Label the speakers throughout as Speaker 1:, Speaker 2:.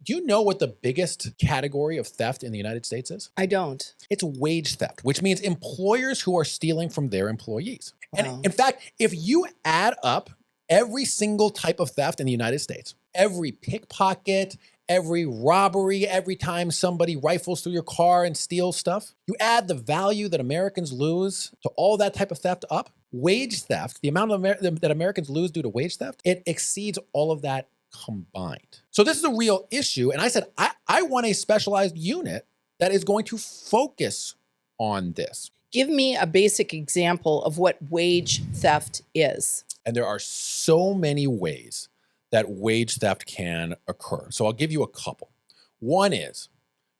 Speaker 1: Do you know what the biggest category of theft in the United States is?
Speaker 2: I don't.
Speaker 1: It's wage theft, which means employers who are stealing from their employees.
Speaker 2: Wow.
Speaker 1: And in fact, if you add up every single type of theft in the United States, every pickpocket, every robbery, every time somebody rifles through your car and steals stuff, you add the value that Americans lose to all that type of theft up, wage theft, the amount of that Americans lose due to wage theft, it exceeds all of that combined. So this is a real issue. And I said, I want a specialized unit that is going to focus on this.
Speaker 2: Give me a basic example of what wage theft is.
Speaker 1: And there are so many ways that wage theft can occur. So I'll give you a couple. One is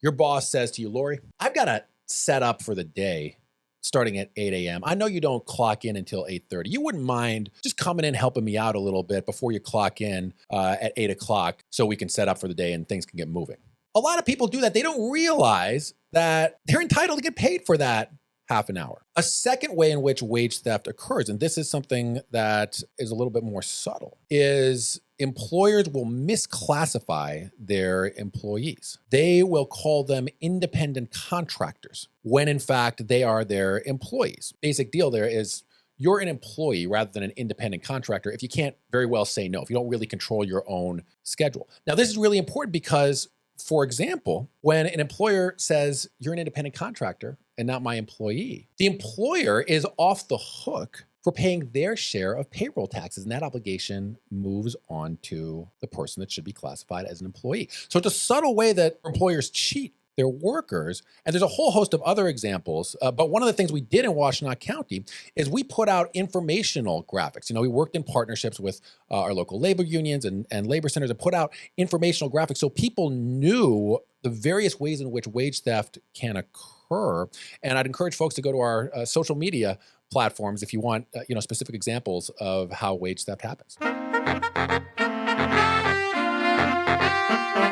Speaker 1: your boss says to you, Lori, I've got a set up for the day starting at 8 a.m. I know you don't clock in until 8:30. You wouldn't mind just coming in, helping me out a little bit before you clock in at 8 o'clock so we can set up for the day and things can get moving. A lot of people do that. They don't realize that they're entitled to get paid for that half an hour. A second way in which wage theft occurs, and this is something that is a little bit more subtle, is employers will misclassify their employees. They will call them independent contractors when in fact they are their employees. Basic deal there is you're an employee rather than an independent contractor if you can't very well say no, if you don't really control your own schedule. Now, this is really important because, for example, when an employer says you're an independent contractor and not my employee, the employer is off the hook for paying their share of payroll taxes, and that obligation moves on to the person that should be classified as an employee. So it's a subtle way that employers cheat their workers, and there's a whole host of other examples, but one of the things we did in Washtenaw County is we put out informational graphics. You know, we worked in partnerships with our local labor unions and labor centers and put out informational graphics so people knew the various ways in which wage theft can occur. And I'd encourage folks to go to our social media platforms if you want specific examples of how wage theft happens.